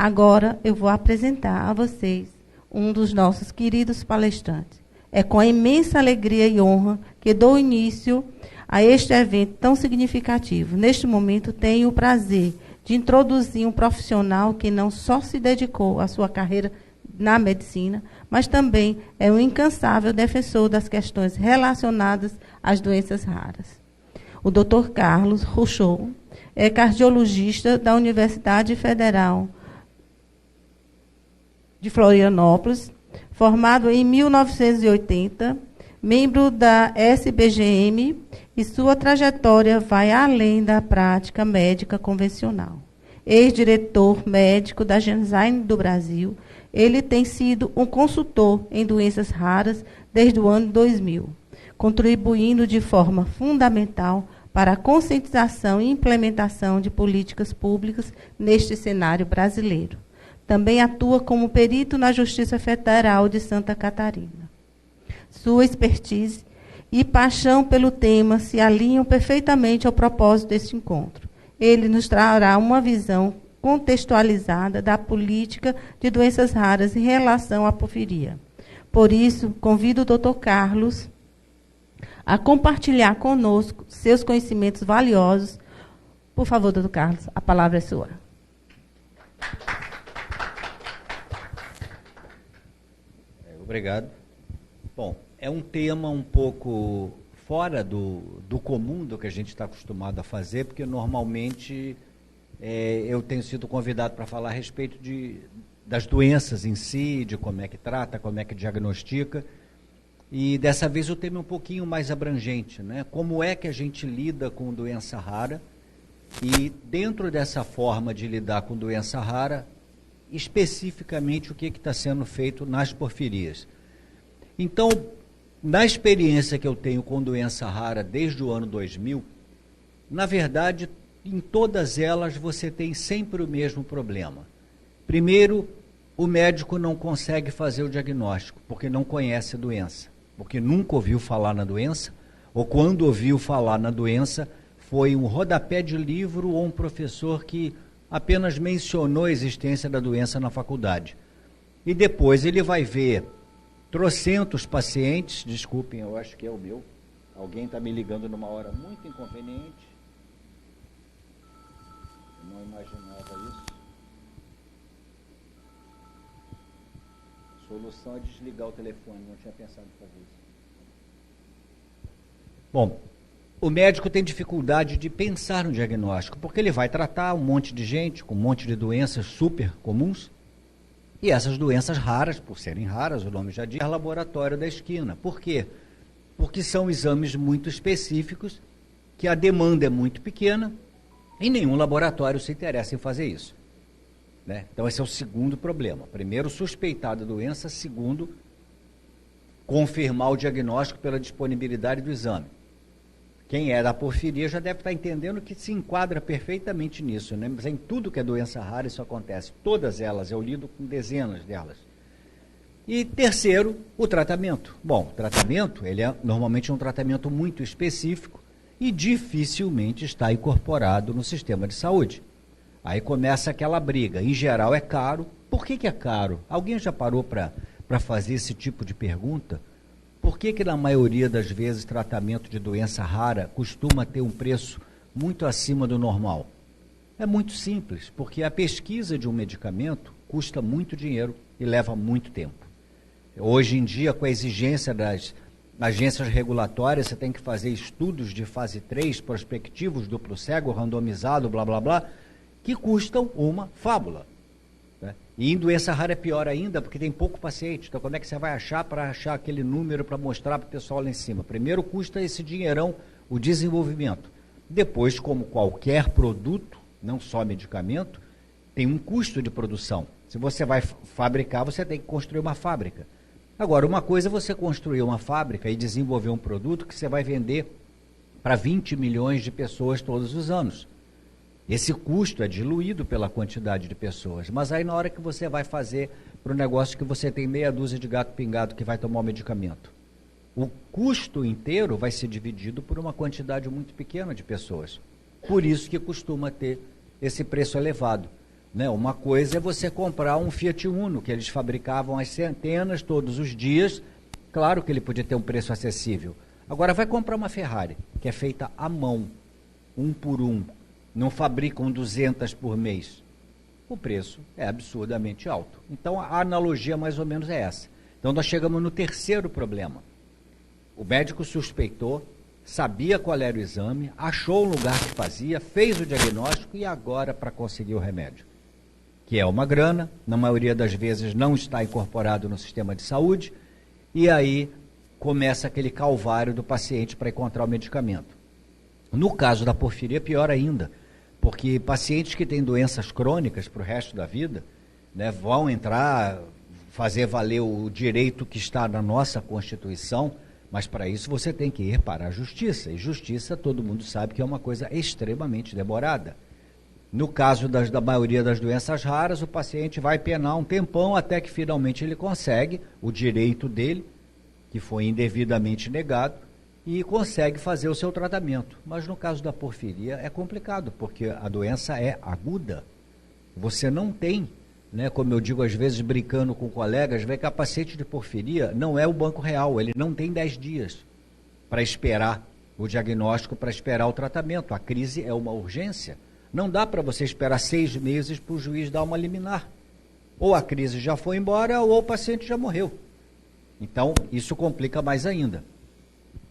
Agora eu vou apresentar a vocês um dos nossos queridos palestrantes. É com imensa alegria e honra que dou início a este evento tão significativo. Neste momento, tenho o prazer de introduzir um profissional que não só se dedicou à sua carreira na medicina, mas também é um incansável defensor das questões relacionadas às doenças raras. O Dr. Carlos Rochou é cardiologista da Universidade Federal de Florianópolis, formado em 1980, membro da SBGM, e sua trajetória vai além da prática médica convencional. Ex-diretor médico da Genzyme do Brasil, ele tem sido um consultor em doenças raras desde o ano 2000, contribuindo de forma fundamental para a conscientização e implementação de políticas públicas neste cenário brasileiro. Também atua como perito na Justiça Federal de Santa Catarina. Sua expertise e paixão pelo tema se alinham perfeitamente ao propósito deste encontro. Ele nos trará uma visão contextualizada da política de doenças raras em relação à porfiria. Por isso, convido o Dr. Carlos a compartilhar conosco seus conhecimentos valiosos. Por favor, Dr. Carlos, a palavra é sua. Obrigado. Bom, é um tema um pouco fora do comum do que a gente está acostumado a fazer, porque normalmente eu tenho sido convidado para falar a respeito das doenças em si, de como é que trata, como é que diagnostica, e dessa vez o tema é um pouquinho mais abrangente, né? Como é que a gente lida com doença rara, e dentro dessa forma de lidar com doença rara, especificamente o que está sendo feito nas porfirias. Então, na experiência que eu tenho com doença rara desde o ano 2000, na verdade, em todas elas você tem sempre o mesmo problema. Primeiro, o médico não consegue fazer o diagnóstico, porque não conhece a doença, porque nunca ouviu falar na doença, ou quando ouviu falar na doença, foi um rodapé de livro ou um professor que apenas mencionou a existência da doença na faculdade. E depois ele vai ver trocentos pacientes, desculpem, eu acho que é o meu, alguém está me ligando numa hora muito inconveniente, eu não imaginava isso. A solução é desligar o telefone, não tinha pensado em fazer isso. Bom, o médico tem dificuldade de pensar no diagnóstico, porque ele vai tratar um monte de gente com um monte de doenças super comuns, e essas doenças raras, por serem raras, o nome já diz, é laboratório da esquina. Por quê? Porque são exames muito específicos, que a demanda é muito pequena, e nenhum laboratório se interessa em fazer isso, né? Então esse é o segundo problema. Primeiro, suspeitar da doença. Segundo, confirmar o diagnóstico pela disponibilidade do exame. Quem é da porfiria já deve estar entendendo que se enquadra perfeitamente nisso, né? Mas em tudo que é doença rara isso acontece. Todas elas, eu lido com dezenas delas. E terceiro, o tratamento. Bom, o tratamento, ele é normalmente um tratamento muito específico e dificilmente está incorporado no sistema de saúde. Aí começa aquela briga. Em geral é caro. Por que é caro? Alguém já parou para fazer esse tipo de pergunta? Por que na maioria das vezes tratamento de doença rara costuma ter um preço muito acima do normal? É muito simples, porque a pesquisa de um medicamento custa muito dinheiro e leva muito tempo. Hoje em dia, com a exigência das agências regulatórias, você tem que fazer estudos de fase 3, prospectivos, duplo cego, randomizado, blá, blá, blá, que custam uma fábula. E em doença rara é pior ainda, porque tem pouco paciente. Então, como é que você vai achar para achar aquele número para mostrar para o pessoal lá em cima? Primeiro custa esse dinheirão, o desenvolvimento. Depois, como qualquer produto, não só medicamento, tem um custo de produção. Se você vai fabricar, você tem que construir uma fábrica. Agora, uma coisa é você construir uma fábrica e desenvolver um produto que você vai vender para 20 milhões de pessoas todos os anos. Esse custo é diluído pela quantidade de pessoas, mas aí na hora que você vai fazer para o negócio que você tem meia dúzia de gato pingado que vai tomar o medicamento, o custo inteiro vai ser dividido por uma quantidade muito pequena de pessoas. Por isso que costuma ter esse preço elevado. né? Uma coisa é você comprar um Fiat Uno, que eles fabricavam às centenas todos os dias. Claro que ele podia ter um preço acessível. Agora vai comprar uma Ferrari, que é feita à mão, um por um. Não fabricam 200 por mês. O preço é absurdamente alto. Então a analogia mais ou menos é essa. Então nós chegamos no terceiro problema. O médico suspeitou, sabia qual era o exame, achou o lugar que fazia, fez o diagnóstico e agora para conseguir o remédio, que é uma grana, na maioria das vezes não está incorporado no sistema de saúde, e aí começa aquele calvário do paciente para encontrar o medicamento. No caso da porfiria, pior ainda, porque pacientes que têm doenças crônicas para o resto da vida, né, vão entrar, fazer valer o direito que está na nossa Constituição, mas para isso você tem que ir para a justiça, e justiça todo mundo sabe que é uma coisa extremamente demorada. No caso da maioria das doenças raras, o paciente vai penar um tempão até que finalmente ele consegue o direito dele, que foi indevidamente negado, e consegue fazer o seu tratamento. Mas no caso da porfiria é complicado, porque a doença é aguda. Você não tem, né, como eu digo às vezes brincando com colegas, vê que a paciente de porfiria não é o Banco Real, ele não tem 10 dias para esperar o diagnóstico, para esperar o tratamento. A crise é uma urgência. Não dá para você esperar 6 meses para o juiz dar uma liminar. Ou a crise já foi embora, ou o paciente já morreu. Então, isso complica mais ainda.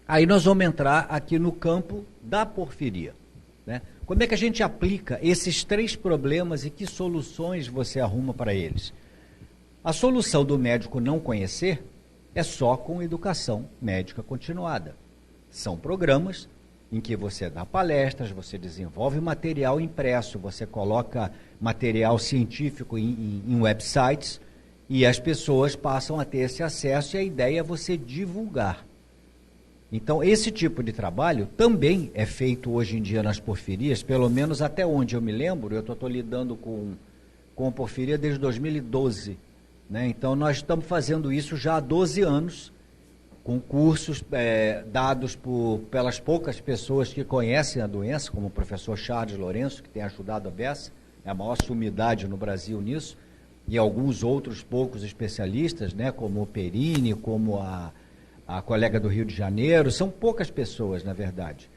Aí nós vamos entrar aqui no campo da porfiria, né? Como é que a gente aplica esses 3 problemas e que soluções você arruma para eles? A solução do médico não conhecer é só com educação médica continuada. São programas em que você dá palestras, você desenvolve material impresso, você coloca material científico em websites e as pessoas passam a ter esse acesso, e a ideia é você divulgar. Então, esse tipo de trabalho também é feito hoje em dia nas porfirias, pelo menos até onde eu me lembro. Eu estou lidando com porfiria desde 2012. Né? Então, nós estamos fazendo isso já há 12 anos, com cursos dados pelas poucas pessoas que conhecem a doença, como o professor Charles Lourenço, que tem ajudado a Bessa, é a maior sumidade no Brasil nisso, e alguns outros poucos especialistas, né, como o Perini, como a colega do Rio de Janeiro. São poucas pessoas, na verdade,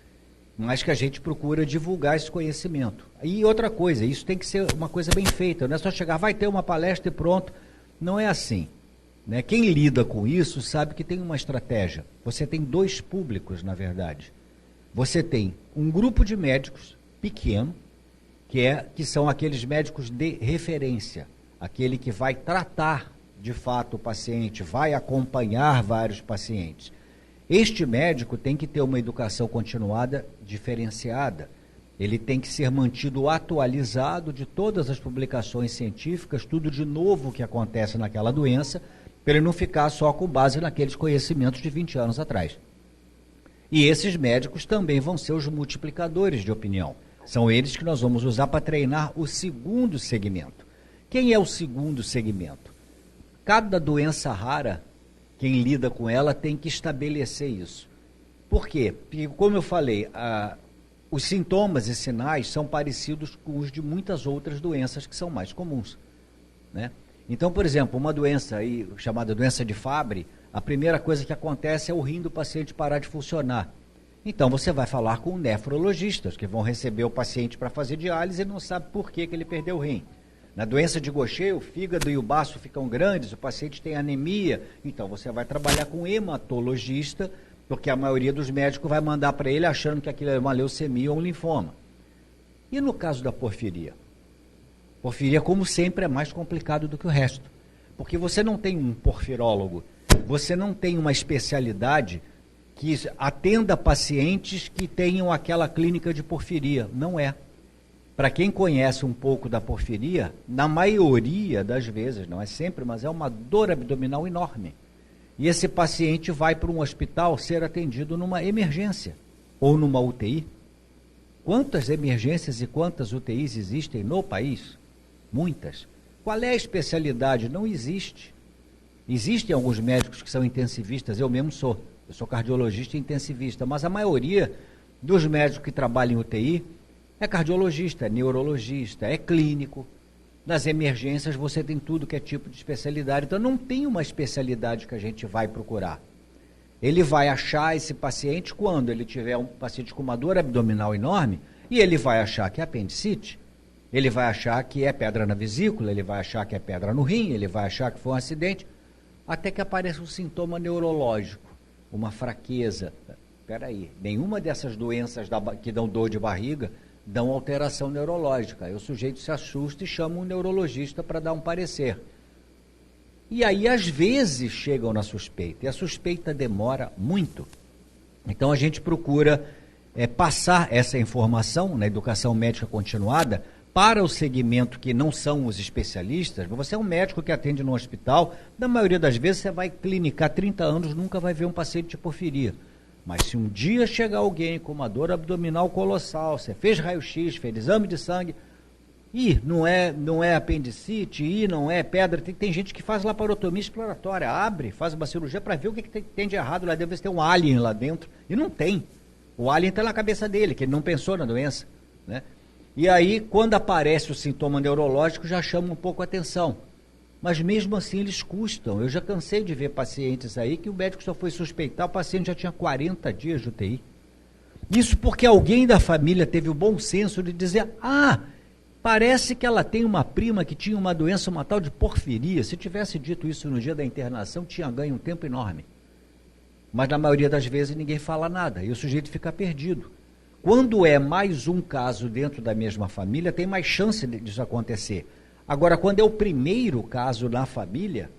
mas que a gente procura divulgar esse conhecimento. E outra coisa, isso tem que ser uma coisa bem feita, não é só chegar, vai ter uma palestra e pronto. Não é assim, né? Quem lida com isso sabe que tem uma estratégia. Você tem 2 públicos, na verdade. Você tem um grupo de médicos pequeno, que são aqueles médicos de referência, aquele que vai tratar de fato o paciente, vai acompanhar vários pacientes. Este médico tem que ter uma educação continuada diferenciada. Ele tem que ser mantido atualizado de todas as publicações científicas, tudo de novo que acontece naquela doença, para ele não ficar só com base naqueles conhecimentos de 20 anos atrás. E esses médicos também vão ser os multiplicadores de opinião. São eles que nós vamos usar para treinar o segundo segmento. Quem é o segundo segmento? Cada doença rara, quem lida com ela tem que estabelecer isso. Por quê? Porque, como eu falei, os sintomas e sinais são parecidos com os de muitas outras doenças que são mais comuns, né? Então, por exemplo, uma doença aí, chamada doença de Fabry, a primeira coisa que acontece é o rim do paciente parar de funcionar. Então, você vai falar com nefrologistas, que vão receber o paciente para fazer diálise e não sabe por que ele perdeu o rim. Na doença de Gaucher, o fígado e o baço ficam grandes, o paciente tem anemia, então você vai trabalhar com um hematologista, porque a maioria dos médicos vai mandar para ele achando que aquilo é uma leucemia ou um linfoma. E no caso da porfiria? Porfiria, como sempre, é mais complicado do que o resto, porque você não tem um porfirólogo, você não tem uma especialidade que atenda pacientes que tenham aquela clínica de porfiria, não é. Para quem conhece um pouco da porfiria, na maioria das vezes, não é sempre, mas é uma dor abdominal enorme. E esse paciente vai para um hospital ser atendido numa emergência ou numa UTI. Quantas emergências e quantas UTIs existem no país? Muitas. Qual é a especialidade? Não existe. Existem alguns médicos que são intensivistas, eu mesmo sou. Eu sou cardiologista e intensivista, mas a maioria dos médicos que trabalham em UTI é cardiologista, é neurologista, é clínico. Nas emergências você tem tudo que é tipo de especialidade, então não tem uma especialidade que a gente vai procurar. Ele vai achar esse paciente quando ele tiver um paciente com uma dor abdominal enorme e ele vai achar que é apendicite, ele vai achar que é pedra na vesícula, ele vai achar que é pedra no rim, ele vai achar que foi um acidente, até que apareça um sintoma neurológico, uma fraqueza. Espera aí, nenhuma dessas doenças que dão dor de barriga dão alteração neurológica. Aí o sujeito se assusta e chama um neurologista para dar um parecer. E aí, às vezes, chegam na suspeita, e a suspeita demora muito. Então, a gente procura passar essa informação na educação médica continuada para o segmento que não são os especialistas. Você é um médico que atende no hospital, na maioria das vezes você vai clinicar 30 anos, nunca vai ver um paciente de porfiria. Mas se um dia chegar alguém com uma dor abdominal colossal, você fez raio-x, fez exame de sangue, e não é apendicite, e não é pedra, tem gente que faz laparotomia exploratória, abre, faz uma cirurgia para ver o que tem de errado lá dentro, ver se tem um alien lá dentro, e não tem. O alien está na cabeça dele, que ele não pensou na doença, né? E aí, quando aparece o sintoma neurológico, já chama um pouco a atenção. Mas mesmo assim eles custam. Eu já cansei de ver pacientes aí que o médico só foi suspeitar, o paciente já tinha 40 dias de UTI. Isso porque alguém da família teve o bom senso de dizer, parece que ela tem uma prima que tinha uma doença, uma tal de porfiria. Se tivesse dito isso no dia da internação, tinha ganho um tempo enorme. Mas na maioria das vezes ninguém fala nada e o sujeito fica perdido. Quando é mais um caso dentro da mesma família, tem mais chance disso acontecer. Agora, quando é o primeiro caso na família,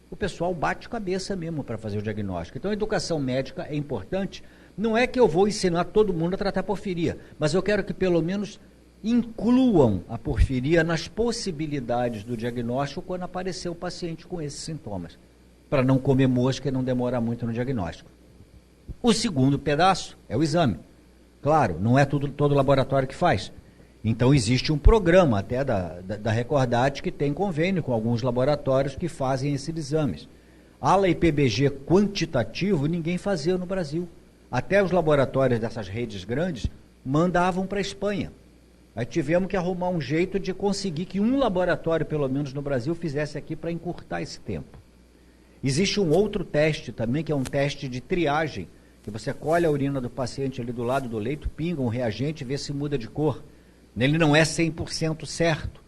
o pessoal bate cabeça mesmo para fazer o diagnóstico. Então, a educação médica é importante. Não é que eu vou ensinar todo mundo a tratar porfiria, mas eu quero que pelo menos incluam a porfiria nas possibilidades do diagnóstico quando aparecer o paciente com esses sintomas, para não comer mosca e não demorar muito no diagnóstico. O segundo pedaço é o exame. Claro, não é todo laboratório que faz. Então, existe um programa até da Recordate que tem convênio com alguns laboratórios que fazem esses exames. ALA e PBG quantitativo ninguém fazia no Brasil. Até os laboratórios dessas redes grandes mandavam para a Espanha. Aí tivemos que arrumar um jeito de conseguir que um laboratório, pelo menos no Brasil, fizesse aqui para encurtar esse tempo. Existe um outro teste também, que é um teste de triagem, que você colhe a urina do paciente ali do lado do leito, pinga um reagente e vê se muda de cor. Ele não é 100% certo,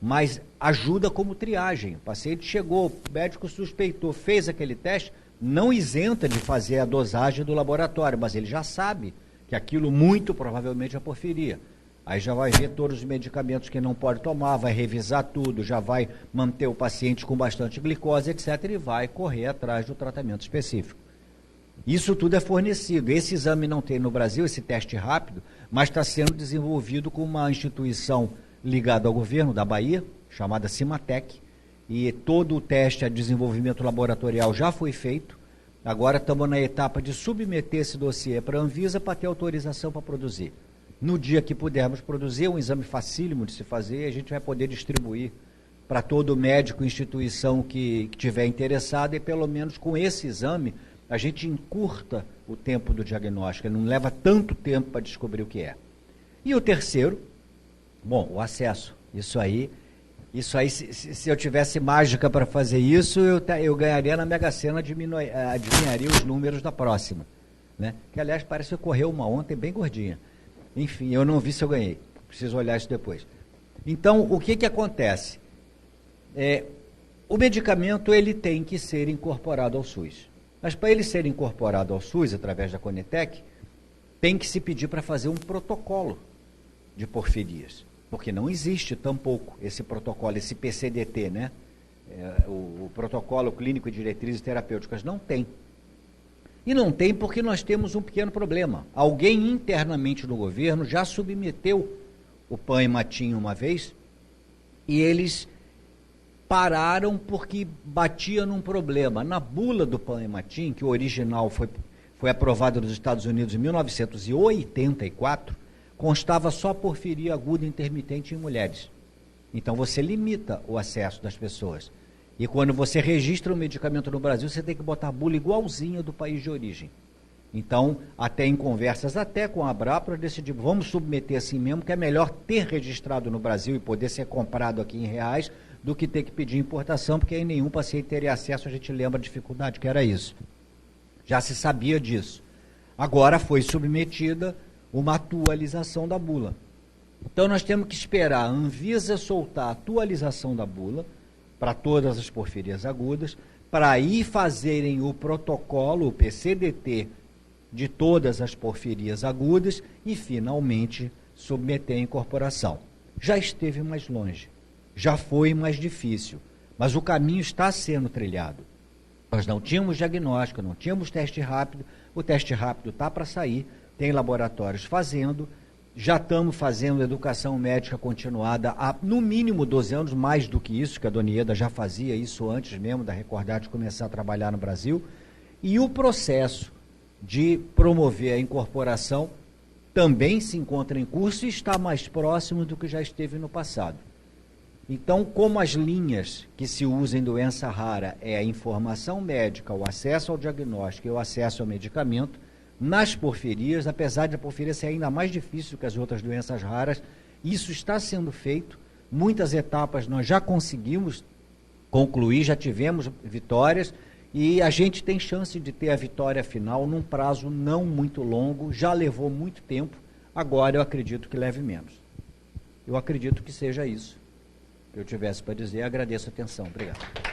mas ajuda como triagem. O paciente chegou, o médico suspeitou, fez aquele teste, não isenta de fazer a dosagem do laboratório, mas ele já sabe que aquilo muito provavelmente é porfiria. Aí já vai ver todos os medicamentos que não pode tomar, vai revisar tudo, já vai manter o paciente com bastante glicose, etc., e vai correr atrás do tratamento específico. Isso tudo é fornecido. Esse exame não tem no Brasil, esse teste rápido, mas está sendo desenvolvido com uma instituição ligada ao governo da Bahia, chamada Cimatec, e todo o teste a desenvolvimento laboratorial já foi feito. Agora estamos na etapa de submeter esse dossiê para a Anvisa para ter autorização para produzir. No dia que pudermos produzir, um exame facílimo de se fazer, a gente vai poder distribuir para todo médico, instituição que tiver interessado, e pelo menos com esse exame a gente encurta o tempo do diagnóstico, ele não leva tanto tempo para descobrir o que é. E o terceiro, bom, o acesso. Isso aí se eu tivesse mágica para fazer isso, eu ganharia na Mega Sena, adivinharia os números da próxima, né? Que, aliás, parece que ocorreu uma ontem bem gordinha. Enfim, eu não vi se eu ganhei. Preciso olhar isso depois. Então, o que acontece? O medicamento ele tem que ser incorporado ao SUS. Mas para ele ser incorporado ao SUS, através da Conitec, tem que se pedir para fazer um protocolo de porfirias. Porque não existe tampouco esse protocolo, esse PCDT, né? O protocolo clínico de diretrizes terapêuticas não tem. E não tem porque nós temos um pequeno problema. Alguém internamente no governo já submeteu o PAN e Matinho uma vez e eles pararam porque batia num problema. Na bula do PAN e Matinho, que o original foi aprovado nos Estados Unidos em 1984, constava só porfiria aguda intermitente em mulheres. Então você limita o acesso das pessoas. E quando você registra um medicamento no Brasil, você tem que botar a bula igualzinha do país de origem. Então, até em conversas, até com a Abrapro, decidimos, vamos submeter assim mesmo, que é melhor ter registrado no Brasil e poder ser comprado aqui em reais, do que ter que pedir importação, porque aí nenhum paciente teria acesso, a gente lembra a dificuldade que era isso. Já se sabia disso. Agora foi submetida uma atualização da bula. Então nós temos que esperar a Anvisa soltar a atualização da bula para todas as porfirias agudas, para aí fazerem o protocolo, o PCDT, de todas as porfirias agudas e finalmente submeter a incorporação. Já esteve mais longe, já foi mais difícil, mas o caminho está sendo trilhado. Nós não tínhamos diagnóstico, não tínhamos teste rápido, o teste rápido está para sair, tem laboratórios fazendo, já estamos fazendo educação médica continuada há no mínimo 12 anos, mais do que isso, que a Dona Ieda já fazia isso antes mesmo da Recordate começar a trabalhar no Brasil, e o processo de promover a incorporação também se encontra em curso e está mais próximo do que já esteve no passado. Então, como as linhas que se usam em doença rara é a informação médica, o acesso ao diagnóstico e o acesso ao medicamento, nas porfirias, apesar de a porfiria ser ainda mais difícil que as outras doenças raras, isso está sendo feito, muitas etapas nós já conseguimos concluir, já tivemos vitórias, e a gente tem chance de ter a vitória final num prazo não muito longo, já levou muito tempo, agora eu acredito que leve menos. Eu acredito que seja isso que eu tivesse para dizer, agradeço a atenção. Obrigado.